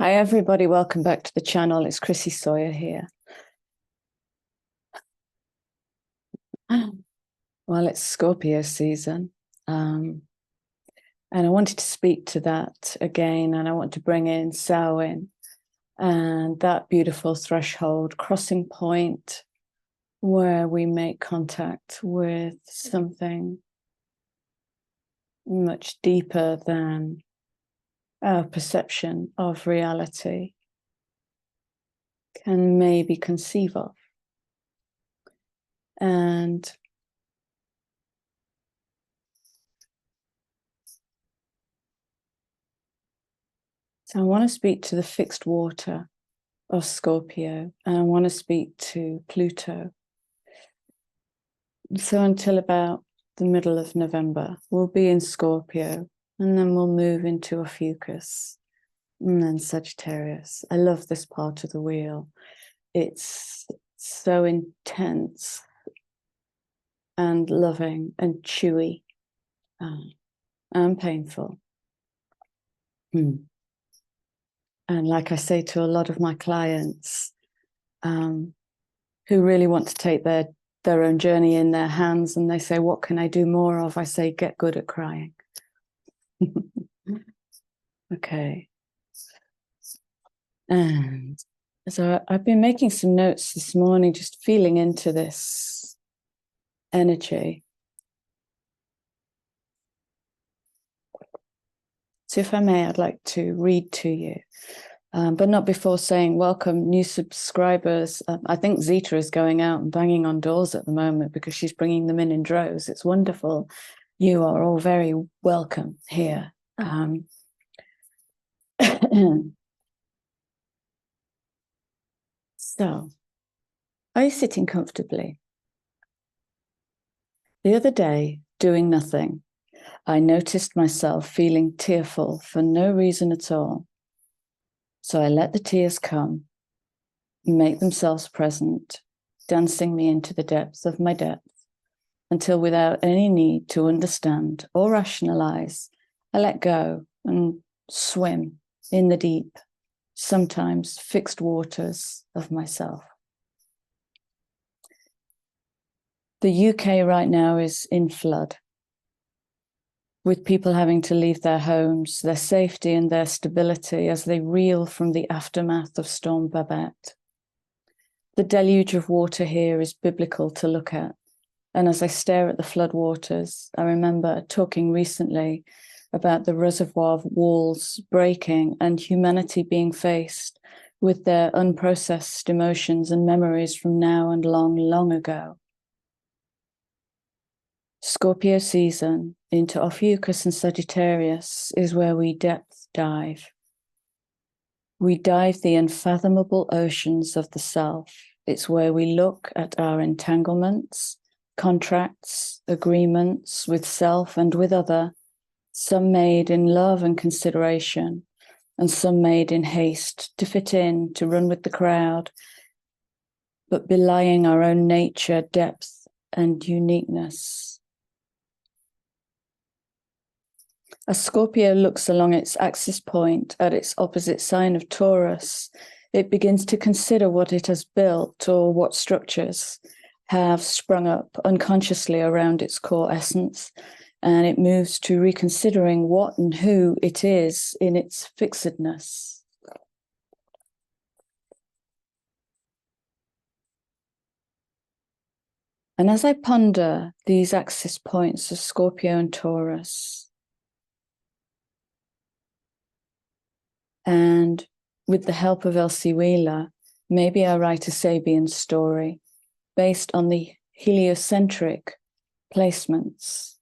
Hi everybody, welcome back to the channel. It's Chrissy Sawyer here. Well, it's Scorpio season, and I wanted to speak to that again, and I want to bring in Samhain and that beautiful threshold crossing point where we make contact with something much deeper than our perception of reality can maybe conceive of. And so I want to speak to the fixed water of Scorpio, and I want to speak to Pluto. So until about the middle of November, we'll be in Scorpio, and then we'll move into Ophiuchus, and then Sagittarius. I love this part of the wheel. It's so intense and loving and chewy and painful. And like I say to a lot of my clients who really want to take their own journey in their hands, and they say, what can I do more of? I say, get good at crying. Okay. And so I've been making some notes this morning, just feeling into this energy. So if I may, I'd like to read to you, but not before saying welcome new subscribers. I think Zeta is going out and banging on doors at the moment because she's bringing them in droves. It's wonderful. You are all very welcome here. So, are you sitting comfortably? The other day, doing nothing, I noticed myself feeling tearful for no reason at all. So I let the tears come, make themselves present, dancing me into the depths of my depth, until without any need to understand or rationalize, I let go and swim in the deep, sometimes fixed waters of myself. The UK right now is in flood, with people having to leave their homes, their safety and their stability as they reel from the aftermath of Storm Babette. The deluge of water here is biblical to look at. And as I stare at the flood waters, I remember talking recently about the reservoir walls breaking and humanity being faced with their unprocessed emotions and memories from now and long, long ago. Scorpio season into Ophiuchus and Sagittarius is where we depth dive. We dive the unfathomable oceans of the self. It's where we look at our entanglements, contracts, agreements with self and with other, some made in love and consideration, and some made in haste to fit in, to run with the crowd, but belying our own nature, depth, and uniqueness. As Scorpio looks along its axis point at its opposite sign of Taurus, it begins to consider what it has built or what structures have sprung up unconsciously around its core essence, and it moves to reconsidering what and who it is in its fixedness. And as I ponder these axis points of Scorpio and Taurus, and with the help of Elsie Wheeler, maybe I write a Sabian story based on the heliocentric placements.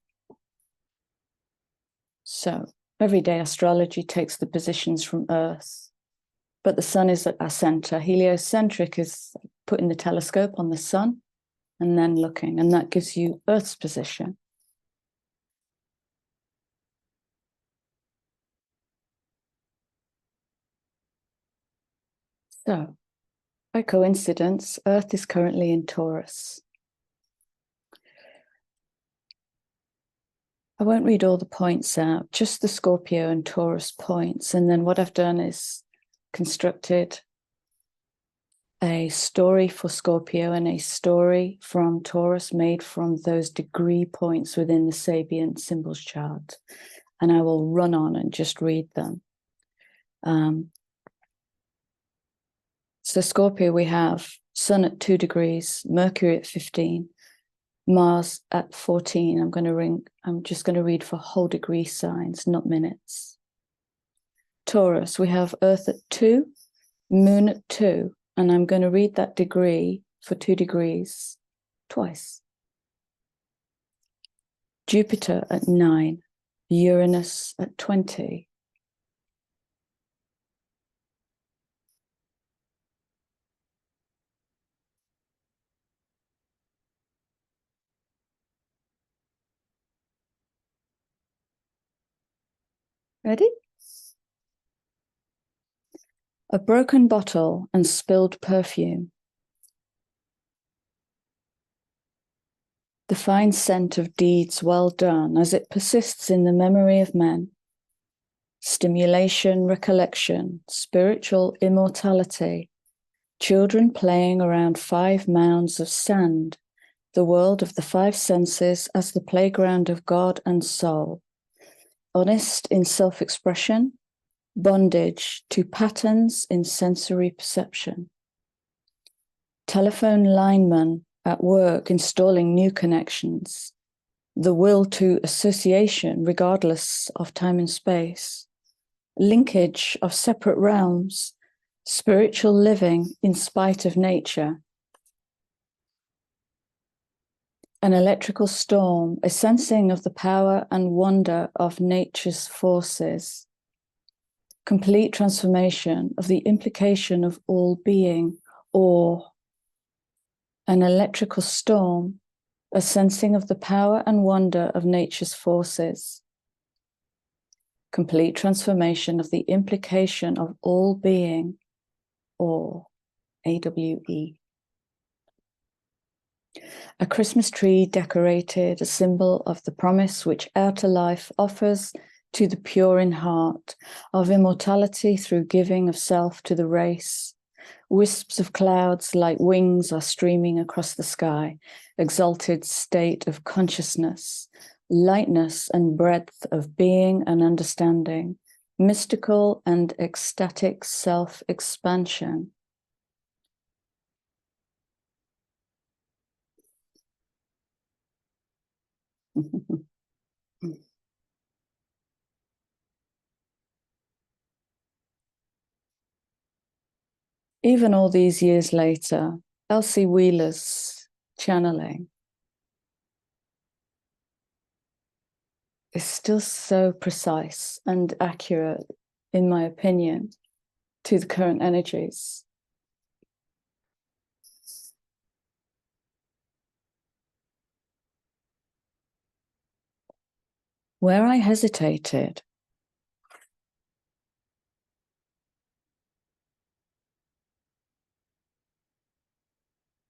So everyday astrology takes the positions from Earth, but the sun is at our center. Heliocentric is putting the telescope on the sun and then looking, and that gives you Earth's position. So, by coincidence, Earth is currently in Taurus. I won't read all the points out, just the Scorpio and Taurus points. And then what I've done is constructed a story for Scorpio and a story from Taurus made from those degree points within the Sabian symbols chart. And I will run on and just read them. So Scorpio, we have Sun at 2 degrees, Mercury at 15, Mars at 14. I'm just going to read for whole degree signs, not minutes. Taurus, we have Earth at 2, Moon at 2, and I'm going to read that degree for 2 degrees twice. Jupiter at 9, Uranus at 20. Ready? A broken bottle and spilled perfume. The fine scent of deeds well done as it persists in the memory of men. Stimulation, recollection, spiritual immortality. Children playing around 5 mounds of sand. The world of the 5 senses as the playground of God and soul. Honest in self-expression. Bondage to patterns in sensory perception. Telephone lineman at work installing new connections. The will to association regardless of time and space. Linkage of separate realms. Spiritual living in spite of nature. An electrical storm, a sensing of the power and wonder of nature's forces. Complete transformation of the implication of all being, or an electrical storm, a sensing of the power and wonder of nature's forces. Complete transformation of the implication of all being, or AWE. A Christmas tree decorated, a symbol of the promise which outer life offers to the pure in heart, of immortality through giving of self to the race. Wisps of clouds like wings are streaming across the sky, exalted state of consciousness, lightness and breadth of being and understanding, mystical and ecstatic self-expansion. Even all these years later, Elsie Wheeler's channeling is still so precise and accurate, in my opinion, to the current energies. Where I hesitated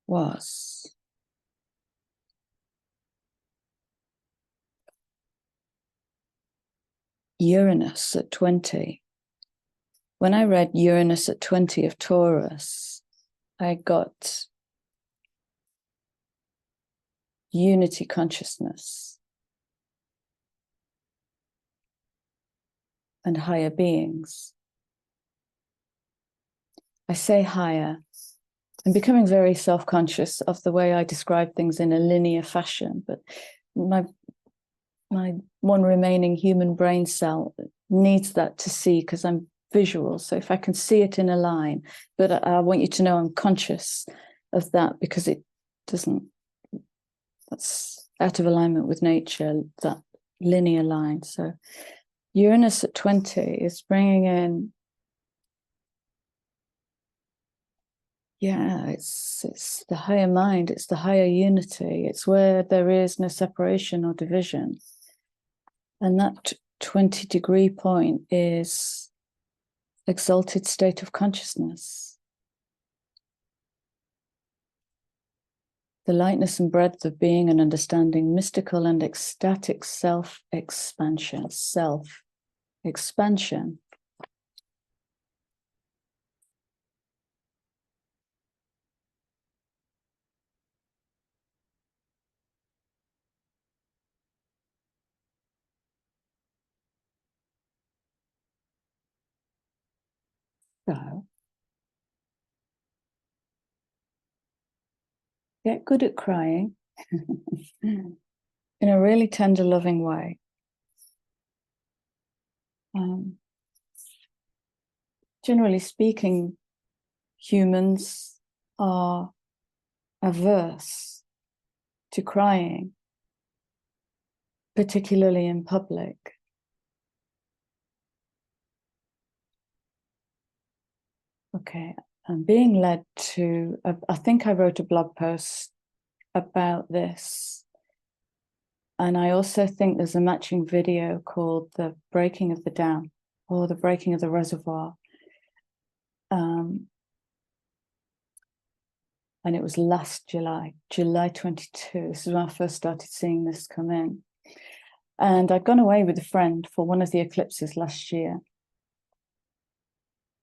was Uranus at 20. When I read Uranus at 20 of Taurus, I got unity consciousness and higher beings. I say higher. I'm becoming very self-conscious of the way I describe things in a linear fashion, but my one remaining human brain cell needs that to see, because I'm visual. So if I can see it in a line, but I want you to know I'm conscious of that, because it doesn't, that's out of alignment with nature, that linear line. So Uranus at 20 is bringing in, yeah, it's the higher mind, it's the higher unity, it's where there is no separation or division. And that 20 degree point is exalted state of consciousness. The lightness and breadth of being and understanding, mystical and ecstatic self-expansion, self-expansion. So get good at crying in a really tender, loving way. Generally speaking, humans are averse to crying, particularly in public. Okay, I'm being led to, I think I wrote a blog post about this. And I also think there's a matching video called The Breaking of the Dam or The Breaking of the Reservoir. And it was last July 22. This is when I first started seeing this come in. And I'd gone away with a friend for one of the eclipses last year.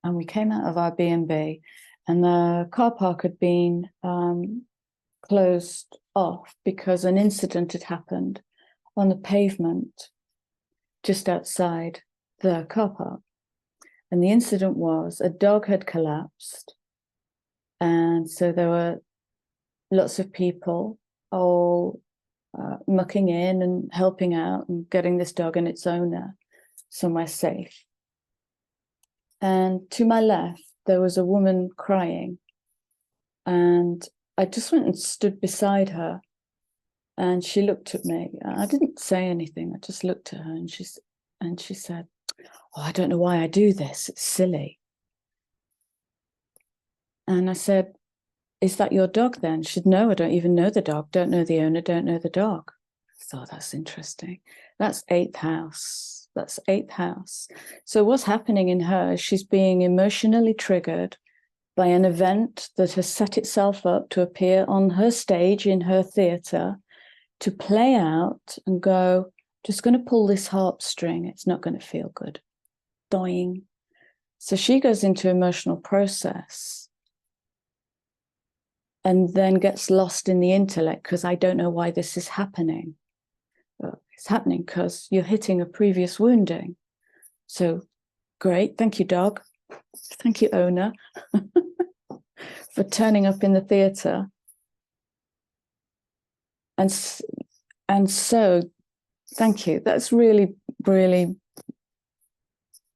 And we came out of our B&B and the car park had been closed off because an incident had happened on the pavement just outside the car park. And the incident was a dog had collapsed. And so there were lots of people all mucking in and helping out and getting this dog and its owner somewhere safe. And to my left, there was a woman crying. And I just went and stood beside her. And she looked at me. I didn't say anything. I just looked at her and she said, "Oh, I don't know why I do this. It's silly." And I said, "Is that your dog then?" She said, "No, I don't even know the dog. Don't know the owner, don't know the dog." I thought, that's interesting. That's 8th house. That's 8th house. So what's happening in her is she's being emotionally triggered by an event that has set itself up to appear on her stage in her theatre, to play out and go, just going to pull this harp string. It's not going to feel good. Dying. So she goes into emotional process and then gets lost in the intellect because I don't know why this is happening. Well, it's happening because you're hitting a previous wounding. So great. Thank you, dog. Thank you, owner, for turning up in the theatre. And so, thank you. That's really, really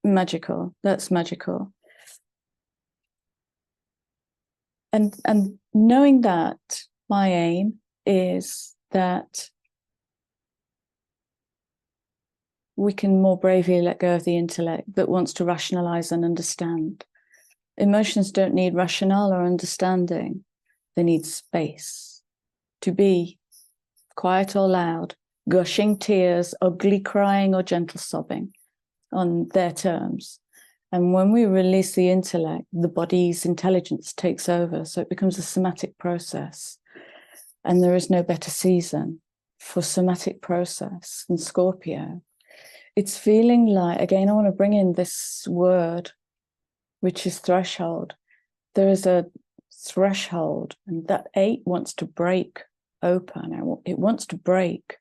magical. That's magical. And knowing that, my aim is that we can more bravely let go of the intellect that wants to rationalize and understand. Emotions don't need rationale or understanding. They need space to be quiet or loud, gushing tears, ugly crying or gentle sobbing on their terms. And when we release the intellect, the body's intelligence takes over. So it becomes a somatic process. And there is no better season for somatic process than Scorpio. It's feeling like, again, I want to bring in this word, which is threshold. There is a threshold, and that 8 wants to break open. It wants to break.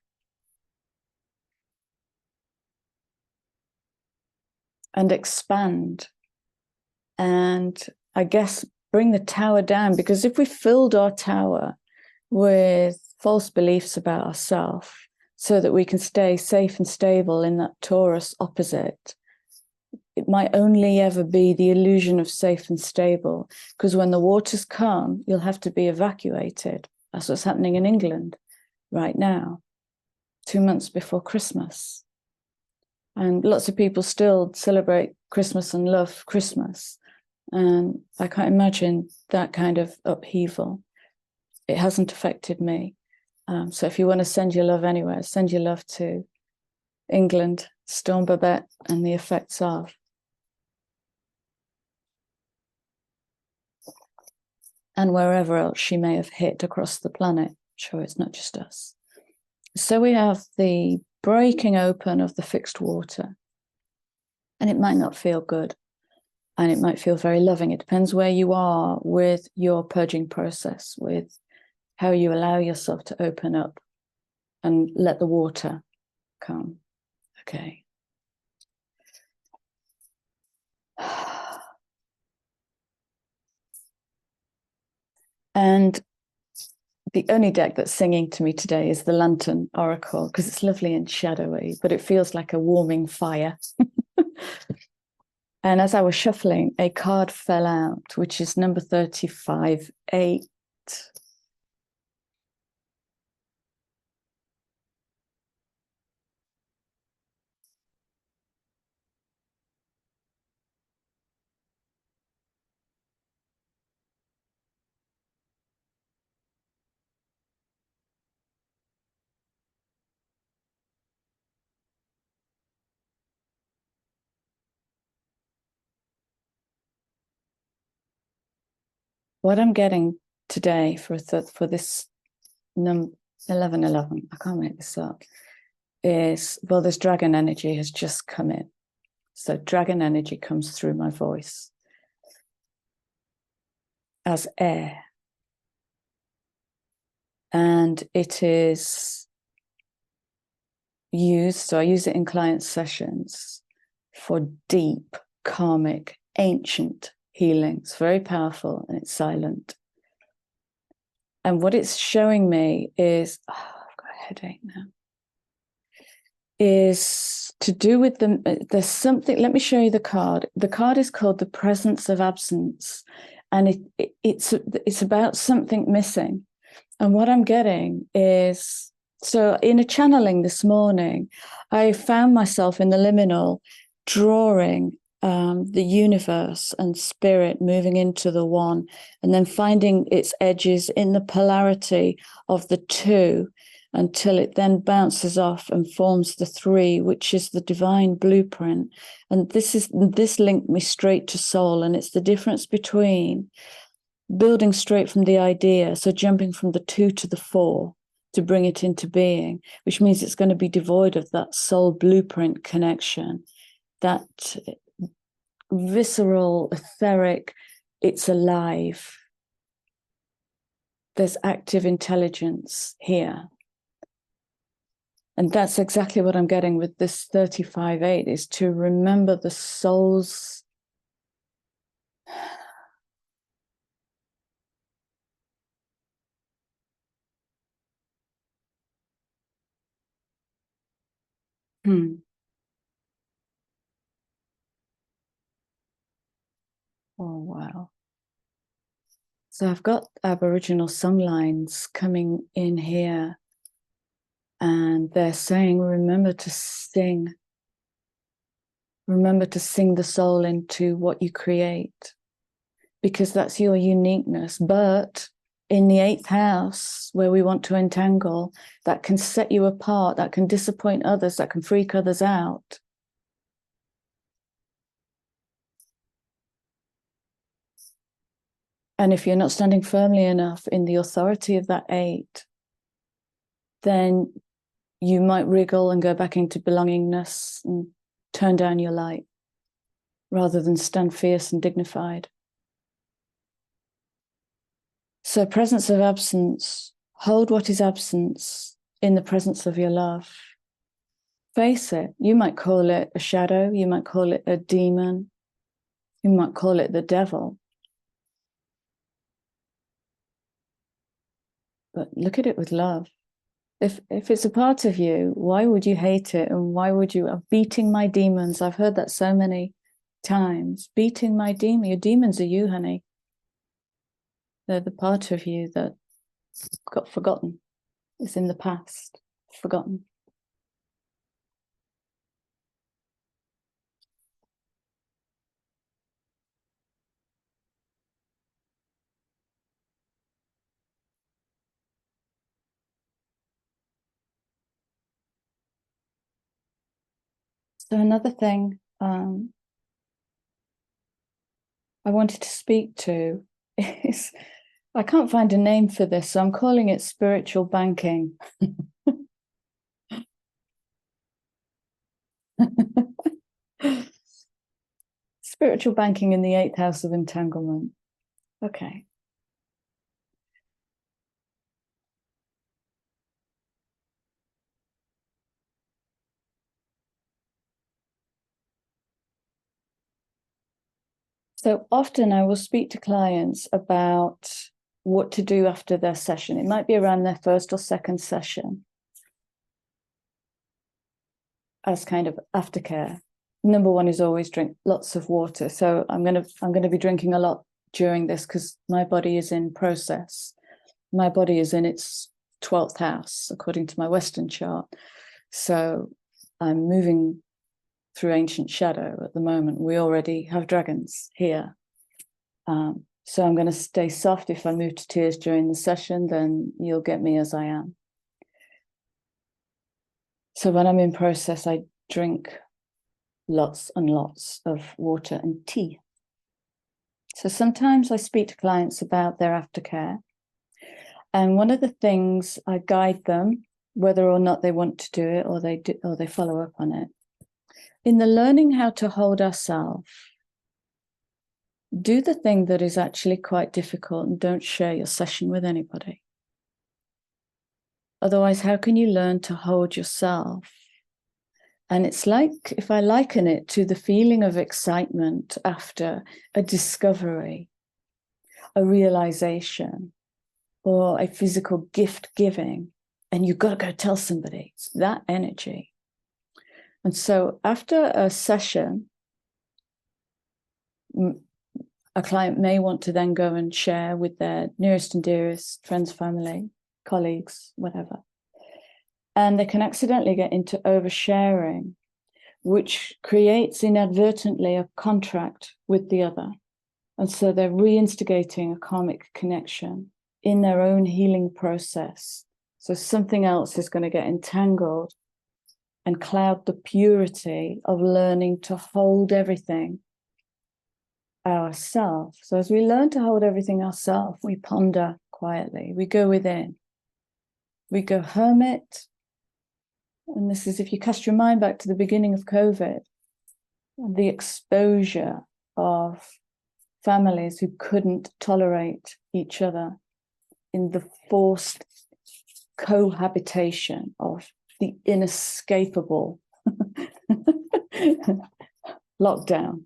And expand. And I guess bring the tower down, because if we filled our tower with false beliefs about ourselves so that we can stay safe and stable in that Taurus opposite, it might only ever be the illusion of safe and stable, because when the waters come, you'll have to be evacuated. That's what's happening in England right now, 2 months before Christmas. And lots of people still celebrate Christmas and love Christmas. And I can't imagine that kind of upheaval. It hasn't affected me. So if you want to send your love anywhere, send your love to England, Storm Babette, and the effects of. And wherever else she may have hit across the planet. Sure, it's not just us. So we have the breaking open of the fixed water. And it might not feel good. And it might feel very loving. It depends where you are with your purging process, with how you allow yourself to open up and let the water come. Okay. And the only deck that's singing to me today is the Lantern Oracle, because it's lovely and shadowy, but it feels like a warming fire. And as I was shuffling, a card fell out, which is number 35-8. What I'm getting today for this 1111, I can't make this up, is, well, this dragon energy has just come in. So dragon energy comes through my voice as air. And it is used, so I use it in client sessions for deep, karmic, ancient healing. It's very powerful and it's silent. And what it's showing me is, I've got a headache now, is to do with them. There's something, let me show you the card. The card is called the Presence of Absence. And it's about something missing. And what I'm getting is, so in a channeling this morning, I found myself in the liminal drawing the universe and spirit moving into the one, and then finding its edges in the polarity of the two until it then bounces off and forms the three, which is the divine blueprint. And this linked me straight to soul. And it's the difference between building straight from the idea, so jumping from the 2 to the 4 to bring it into being, which means it's going to be devoid of that soul blueprint connection, that visceral, etheric, it's alive. There's active intelligence here. And that's exactly what I'm getting with this 35-8, is to remember the soul's Oh, wow. So I've got Aboriginal songlines coming in here, and they're saying, remember to sing. Remember to sing the soul into what you create, because that's your uniqueness. But in the 8th house, where we want to entangle, that can set you apart, that can disappoint others, that can freak others out. And if you're not standing firmly enough in the authority of that 8, then you might wriggle and go back into belongingness and turn down your light rather than stand fierce and dignified. So presence of absence, hold what is absence in the presence of your love. Face it. You might call it a shadow. You might call it a demon. You might call it the devil. But look at it with love. If it's a part of you, why would you hate it? And why would you, beating my demons? I've heard that so many times. Beating my demon. Your demons are you, honey. They're the part of you that got forgotten. It's in the past, forgotten. So another thing I wanted to speak to is, I can't find a name for this, so I'm calling it spiritual banking. Spiritual banking in the 8th house of entanglement. Okay. So often I will speak to clients about what to do after their session. It might be around their first or second session as kind of aftercare. Number one is always drink lots of water. So I'm going to be drinking a lot during this because my body is in process. My body is in its 12th house, according to my Western chart. So I'm moving through ancient shadow at the moment. We already have dragons here. So I'm going to stay soft. If I move to tears during the session, then you'll get me as I am. So when I'm in process, I drink lots and lots of water and tea. So sometimes I speak to clients about their aftercare. And one of the things I guide them, whether or not they want to do it or they follow up on it. In the learning how to hold ourselves, do the thing that is actually quite difficult and don't share your session with anybody. Otherwise, how can you learn to hold yourself? And it's like, if I liken it to the feeling of excitement after a discovery, a realization, or a physical gift giving, and you've got to go tell somebody, it's that energy. And so after a session, a client may want to then go and share with their nearest and dearest, friends, family, colleagues, whatever. And they can accidentally get into oversharing, which creates inadvertently a contract with the other. And so they're reinstigating a karmic connection in their own healing process. So something else is going to get entangled and cloud the purity of learning to hold everything ourselves. So as we learn to hold everything ourselves, we ponder quietly, we go within, we go hermit. And this is if you cast your mind back to the beginning of COVID, the exposure of families who couldn't tolerate each other in the forced cohabitation of the inescapable lockdown.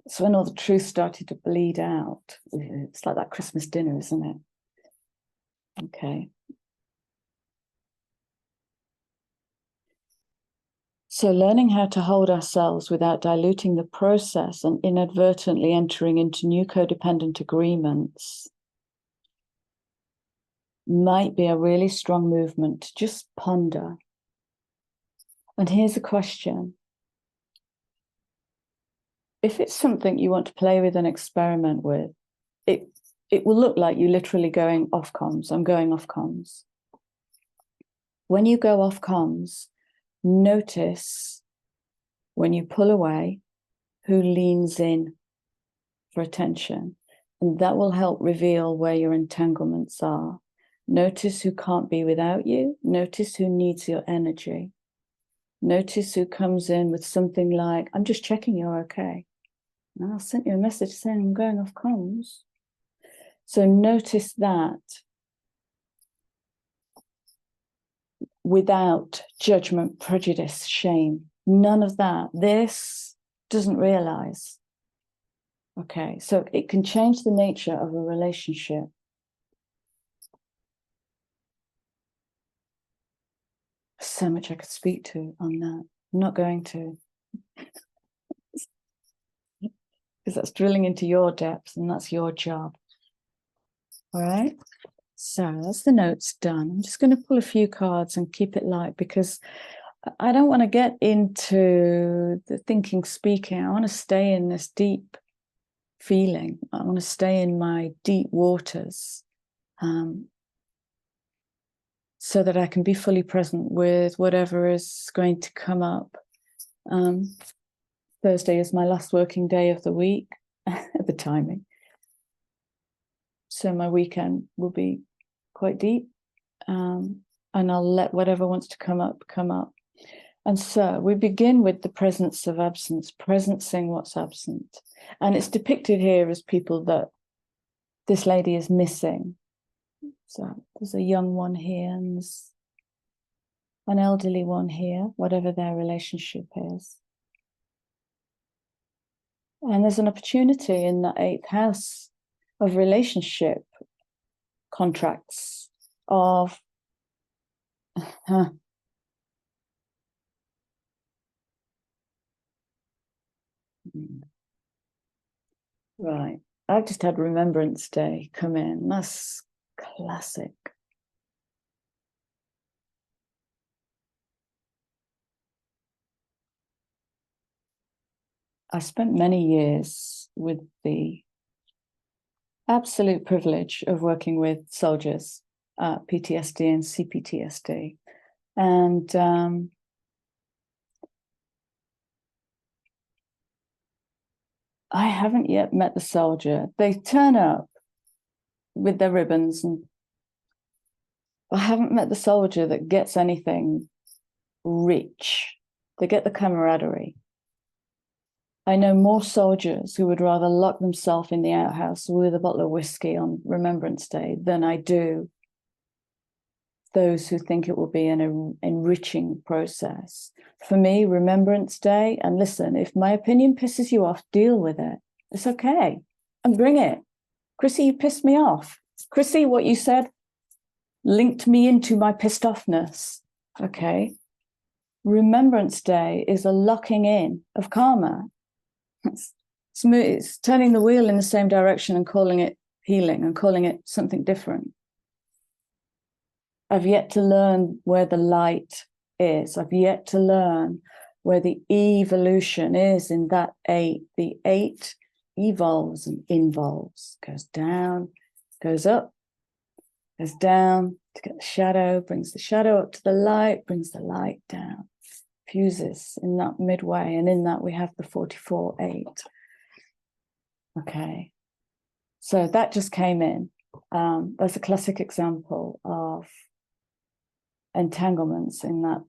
So when all the truth started to bleed out, it's like that Christmas dinner, isn't it? Okay. So learning how to hold ourselves without diluting the process and inadvertently entering into new codependent agreements might be a really strong movement to just ponder. And here's a question. If it's something you want to play with and experiment with, it will look like you literally going off comms. I'm going off comms. When you go off comms, notice when you pull away who leans in for attention. And that will help reveal where your entanglements are. Notice who can't be without you. Notice who needs your energy. Notice who comes in with something like, I'm just checking you're okay. And I sent you a message saying I'm going off comms. So notice that without judgment, prejudice, shame, none of that. This doesn't realize. Okay, so it can change the nature of a relationship. So much I could speak to on that. I'm not going to. Because that's drilling into your depths and that's your job. All right, so that's the notes done. I'm just going to pull a few cards and keep it light because I don't want to get into the thinking, speaking. I want to stay in this deep feeling. I want to stay in my deep waters so that I can be fully present with whatever is going to come up. Thursday is my last working day of the week, the timing. So my weekend will be quite deep, and I'll let whatever wants to come up, come up. And so we begin with the presence of absence, presencing what's absent. And it's depicted here as people that this lady is missing. So there's a young one here and there's an elderly one here, whatever their relationship is. And there's an opportunity in the 8th house of relationship contracts, of right. I've just had Remembrance Day come in. That's classic. I spent many years with the absolute privilege of working with soldiers, PTSD and CPTSD. And I haven't yet met the soldier. They turn up with their ribbons, and I haven't met the soldier that gets anything rich. They get the camaraderie. I know more soldiers who would rather lock themselves in the outhouse with a bottle of whiskey on Remembrance Day than I do those who think it will be an enriching process. For me, Remembrance Day, and listen, if my opinion pisses you off, deal with it. It's okay. And bring it. Chrissy, you pissed me off. Chrissy, what you said linked me into my pissed offness. Okay. Remembrance Day is a locking in of karma. It's turning the wheel in the same direction and calling it healing and calling it something different. I've yet to learn where the light is. I've yet to learn where the evolution is in that 8. The 8 evolves and involves, goes down, goes up, goes down to get the shadow, brings the shadow up to the light, brings the light down, fuses in that midway. And in that we have the 44-8. Okay. So that just came in. That's a classic example of entanglements in that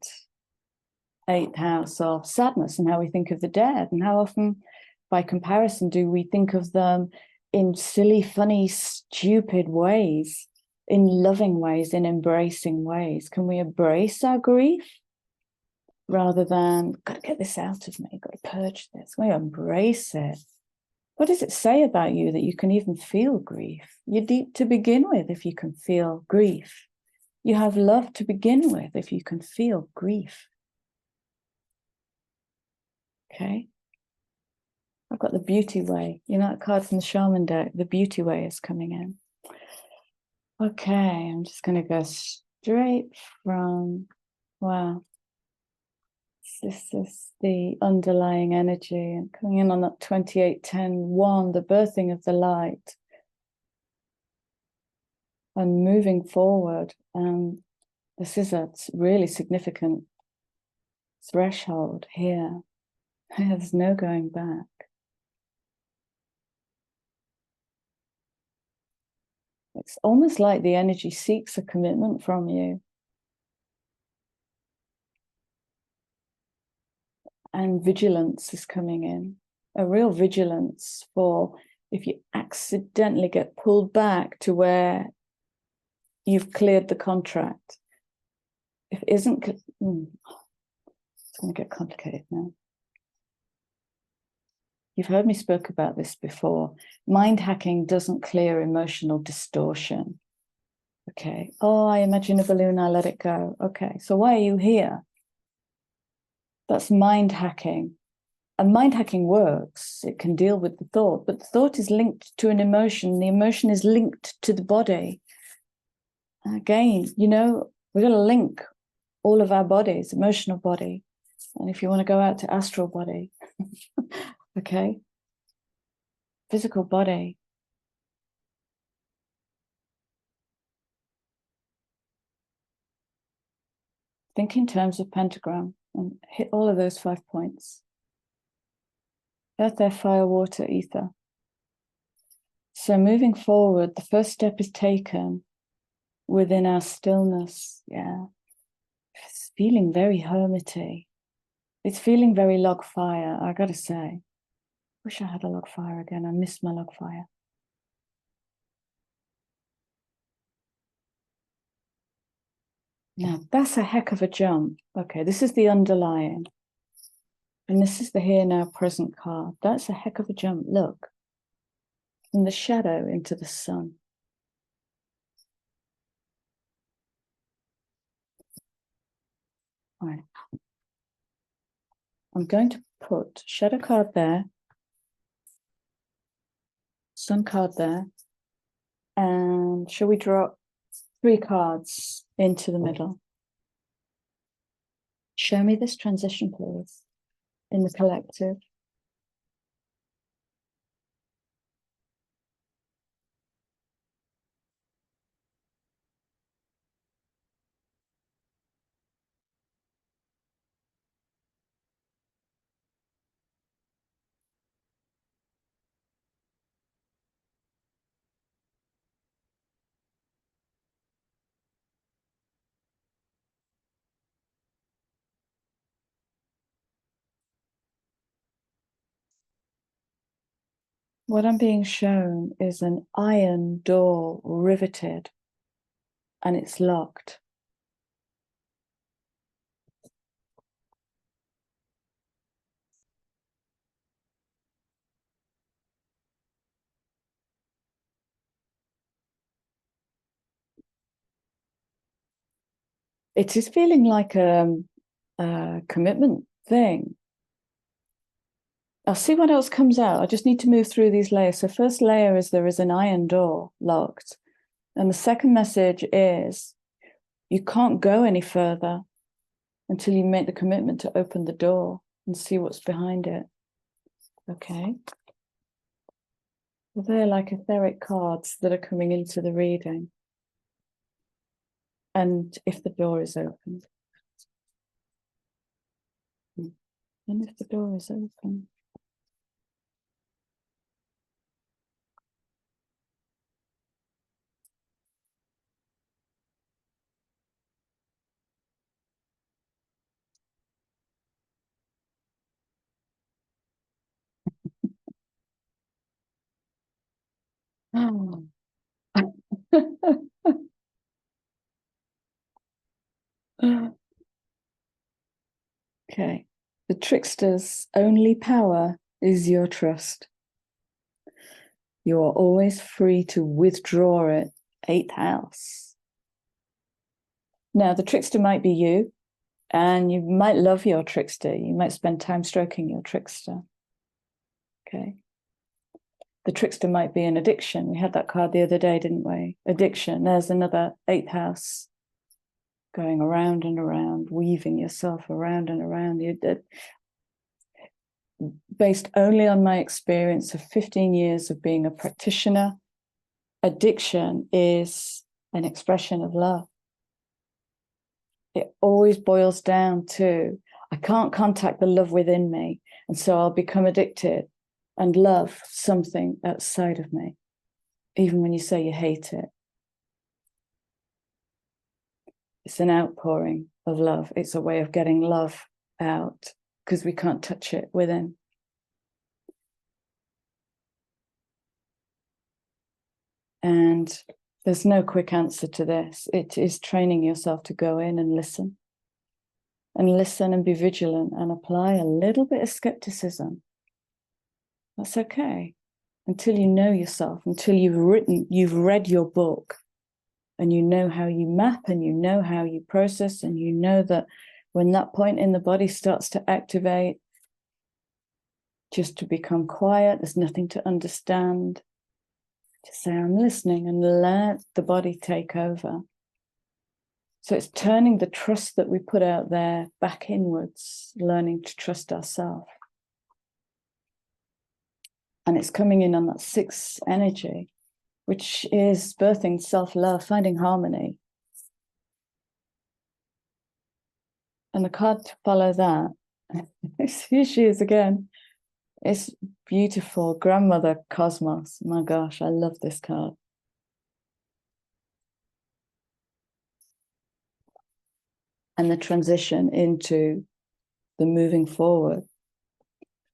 8th house of sadness and how we think of the dead, and how often by comparison do we think of them in silly, funny, stupid ways, in loving ways, in embracing ways. Can we embrace our grief rather than, got to get this out of me, got to purge this? Can we embrace it? What does it say about you that you can even feel grief? You're deep to begin with if you can feel grief. You have love to begin with if you can feel grief. Okay. I've got the beauty way. You know that card from the Shaman deck? The beauty way is coming in. Okay, I'm just going to go straight from, wow. This is the underlying energy, and coming in on that 28-10-1, the birthing of the light. And moving forward, this is a really significant threshold here. There's no going back. It's almost like the energy seeks a commitment from you. And vigilance is coming in. A real vigilance for if you accidentally get pulled back to where you've cleared the contract. If it isn't, it's going to get complicated now. You've heard me speak about this before. Mind hacking doesn't clear emotional distortion. Okay. Oh, I imagine a balloon, I let it go. Okay. So why are you here? That's mind hacking. And mind hacking works. It can deal with the thought, but the thought is linked to an emotion. The emotion is linked to the body. Again, you know, we're going to link all of our bodies, emotional body. And if you want to go out to astral body, okay, physical body. Think in terms of pentagram and hit all of those 5 points. Earth, air, fire, water, ether. So moving forward, the first step is taken within our stillness. Yeah. It's feeling very hermity. It's feeling very log fire, I gotta say. Wish I had a log fire again. I miss my log fire. Now, that's a heck of a jump. Okay, this is the underlying. And this is the here, now, present card. That's a heck of a jump. Look. from the shadow into the sun. All right. I'm going to put shadow card there, sun card there, and shall we drop 3 cards into the middle? Show me this transition, please, in the collective. What I'm being shown is an iron door riveted, and it's locked. It is feeling like a commitment thing. I'll see what else comes out. I just need to move through these layers. So first layer is there is an iron door locked. And the second message is you can't go any further until you make the commitment to open the door and see what's behind it. Okay. Well, they're like etheric cards that are coming into the reading. And if the door is open. And if the door is open. Oh. Okay. The trickster's only power is your trust. You are always free to withdraw it. 8th house. Now, the trickster might be you, and you might love your trickster. You might spend time stroking your trickster. Okay. The trickster might be an addiction. We had that card the other day, didn't we? Addiction. There's another 8th house going around and around, weaving yourself around and around. Based only on my experience of 15 years of being a practitioner, addiction is an expression of love. It always boils down to, I can't contact the love within me, and so I'll become addicted and love something outside of me, even when you say you hate it. It's an outpouring of love. It's a way of getting love out because we can't touch it within. And there's no quick answer to this. It is training yourself to go in and listen and be vigilant and apply a little bit of skepticism. That's okay. Until you know yourself, until you've read your book and you know how you map and you know how you process and you know that when that point in the body starts to activate, just to become quiet, there's nothing to understand. Just say, I'm listening, and let the body take over. So it's turning the trust that we put out there back inwards, learning to trust ourselves. And it's coming in on that 6th energy, which is birthing self-love, finding harmony. And the card to follow that, here she is again. It's beautiful. Grandmother Cosmos. My gosh, I love this card. And the transition into the moving forward.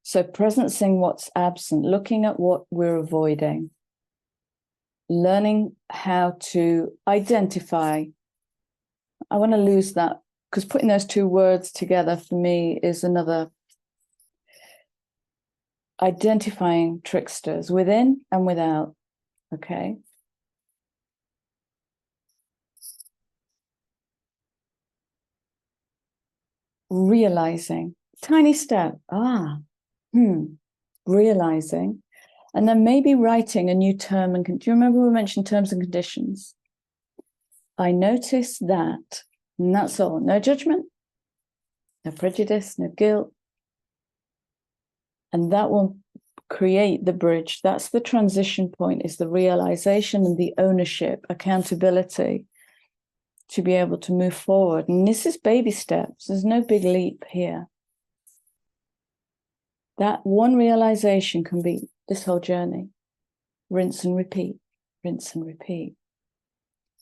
So presencing what's absent, looking at what we're avoiding, learning how to identify. I want to lose that because putting those 2 words together for me is another identifying tricksters within and without, okay? Realizing, tiny step, realizing, and then maybe writing a new term. And do you remember we mentioned terms and conditions? I notice that, and that's all. No judgment, no prejudice, no guilt. And that will create the bridge. That's the transition point, is the realization and the ownership, accountability to be able to move forward. And this is baby steps. There's no big leap here. That one realization can be this whole journey. Rinse and repeat, rinse and repeat.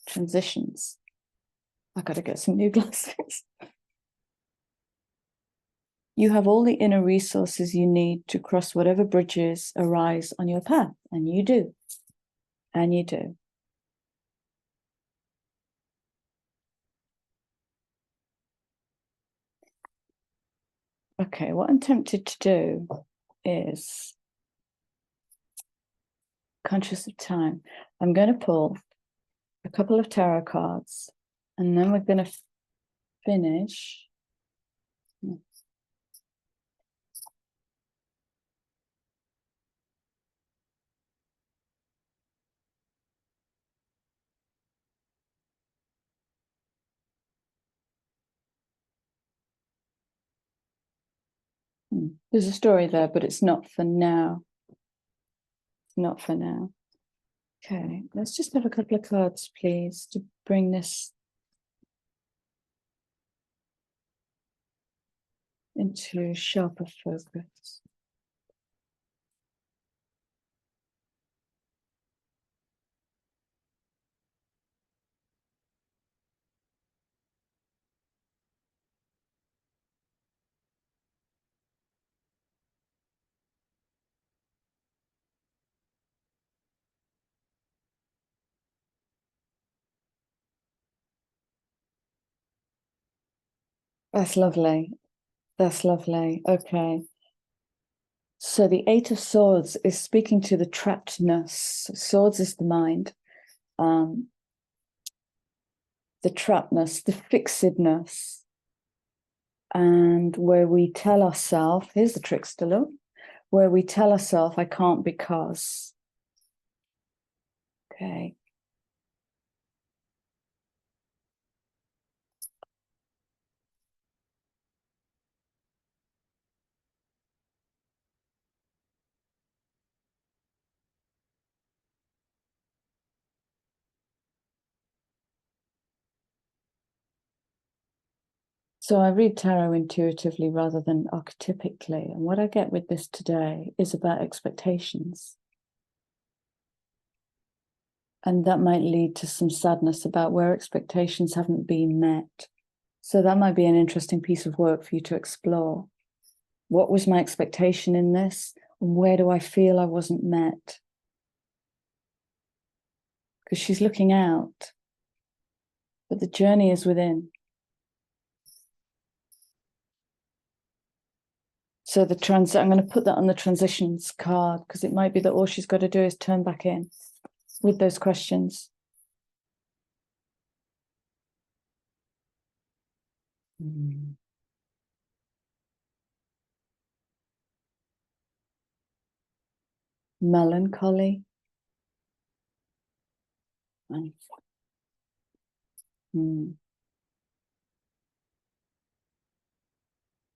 Transitions. I got to get some new glasses. You have all the inner resources you need to cross whatever bridges arise on your path. And you do. And you do. Okay, what I'm tempted to do is, conscious of time, I'm going to pull a couple of tarot cards, and then we're going to finish. There's a story there, but it's not for now. Not for now. Okay, let's just have a couple of cards, please, to bring this into sharper focus. That's lovely. That's lovely. Okay. So the Eight of Swords is speaking to the trappedness. Swords is the mind. The trappedness, the fixedness. And where we tell ourselves, here's the trickster, look, where we tell ourselves, I can't because. Okay. So I read tarot intuitively rather than archetypically. And what I get with this today is about expectations. And that might lead to some sadness about where expectations haven't been met. So that might be an interesting piece of work for you to explore. What was my expectation in this? And where do I feel I wasn't met? Because she's looking out, but the journey is within. So I'm going to put that on the transitions card, because it might be that all she's got to do is turn back in with those questions. Melancholy.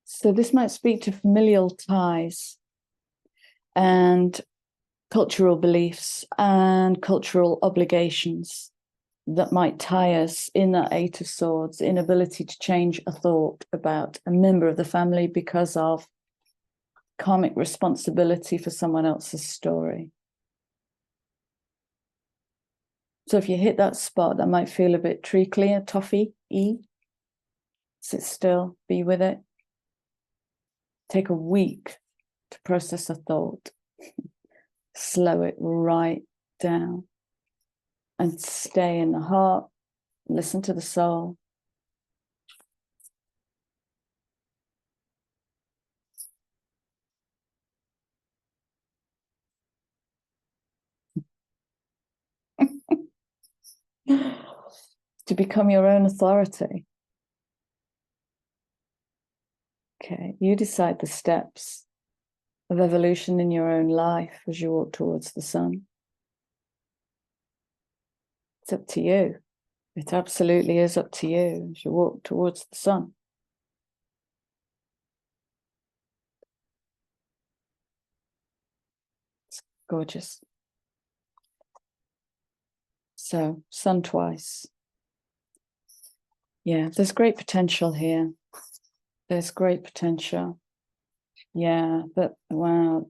So this might speak to familial ties and cultural beliefs and cultural obligations that might tie us in that Eight of Swords, inability to change a thought about a member of the family because of karmic responsibility for someone else's story. So if you hit that spot, that might feel a bit treacly, a toffee-y. Sit still, be with it. Take a week to process a thought. Slow it right down and stay in the heart. Listen to the soul. to become your own authority. Okay, you decide the steps of evolution in your own life as you walk towards the sun. It's up to you. It absolutely is up to you as you walk towards the sun. It's gorgeous. So, sun twice. Yeah, there's great potential here. There's great potential. Yeah, but wow.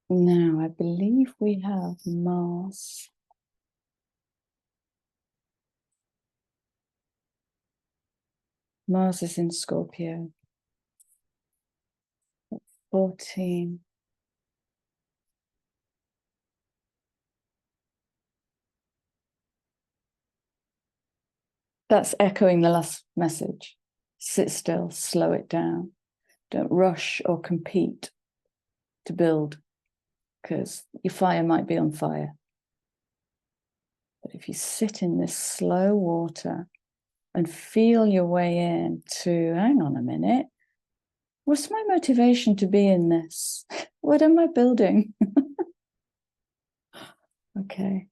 Now, I believe we have Mars. Mars is in Scorpio. 14. That's echoing the last message. Sit still, slow it down. Don't rush or compete to build, because your fire might be on fire. But if you sit in this slow water and feel your way in to, hang on a minute, what's my motivation to be in this? What am I building? Okay.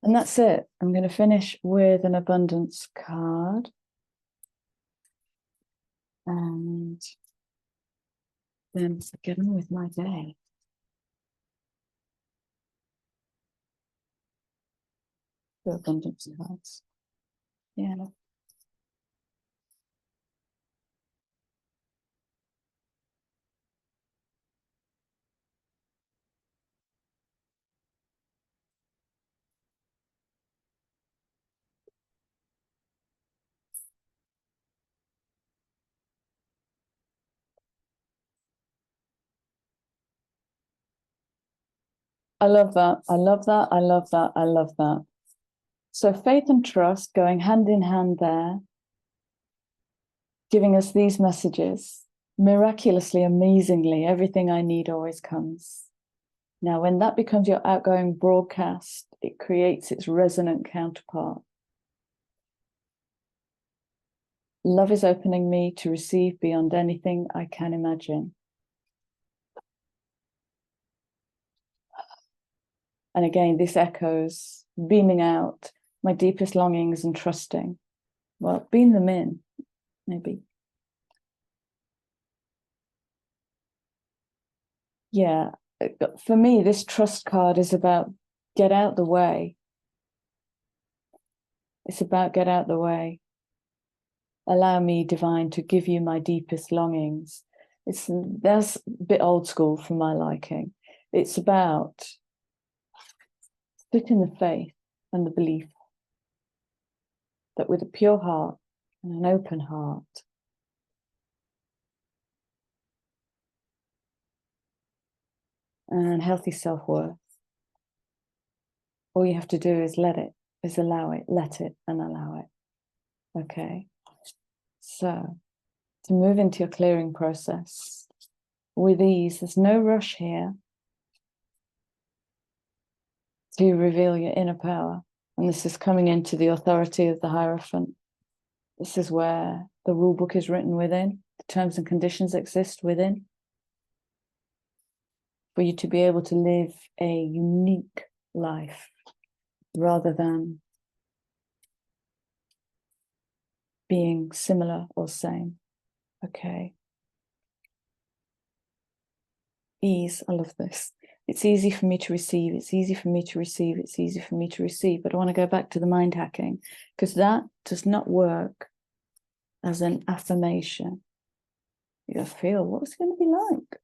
And that's it. I'm going to finish with an abundance card. And then get on with my day. The abundance cards. Yeah. I love that. I love that. I love that. I love that. So faith and trust going hand in hand there, giving us these messages. Miraculously, amazingly, everything I need always comes. Now, when that becomes your outgoing broadcast, it creates its resonant counterpart. Love is opening me to receive beyond anything I can imagine. And again, this echoes, beaming out my deepest longings and trusting. Well, beam them in, maybe. Yeah, for me, this trust card is about get out the way. It's about get out the way. Allow me, divine, to give you my deepest longings. That's a bit old school for my liking. It's about sit in the faith and the belief that with a pure heart and an open heart, and healthy self-worth, all you have to do is allow it, let it and allow it. Okay. So to move into your clearing process with ease, there's no rush here to reveal your inner power. And this is coming into the authority of the Hierophant. This is where the rule book is written within, the terms and conditions exist within, for you to be able to live a unique life rather than being similar or same. Okay. Ease, I love this. It's easy for me to receive. It's easy for me to receive. It's easy for me to receive. But I want to go back to the mind hacking, because that does not work as an affirmation. You gotta feel what's it going to be like.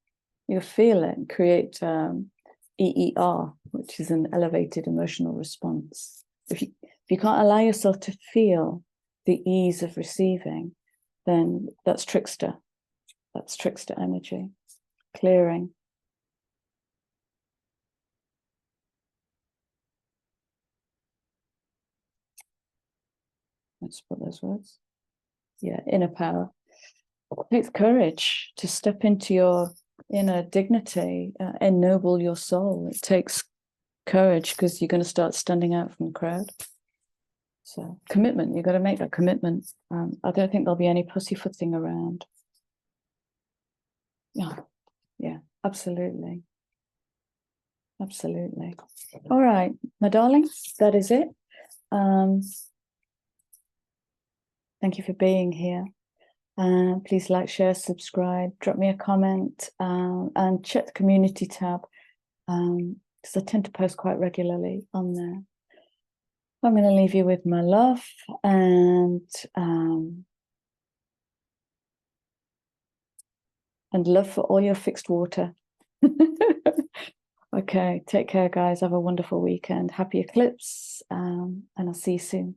You feel it, create EER, which is an elevated emotional response. If you can't allow yourself to feel the ease of receiving, then that's trickster. That's trickster energy. Clearing. Let's put those words. inner power. It takes courage to step into your inner dignity, ennoble your soul. It takes courage because you're going to start standing out from the crowd. So commitment, you've got to make that commitment. I don't think there'll be any pussyfooting around. Yeah, absolutely. Absolutely. All right, my darling, that is it. Thank you for being here. Please like, share, subscribe, drop me a comment, and check the community tab, because I tend to post quite regularly on there. I'm going to leave you with my love and love for all your fixed water. Okay, take care, guys. Have a wonderful weekend. Happy eclipse, and I'll see you soon.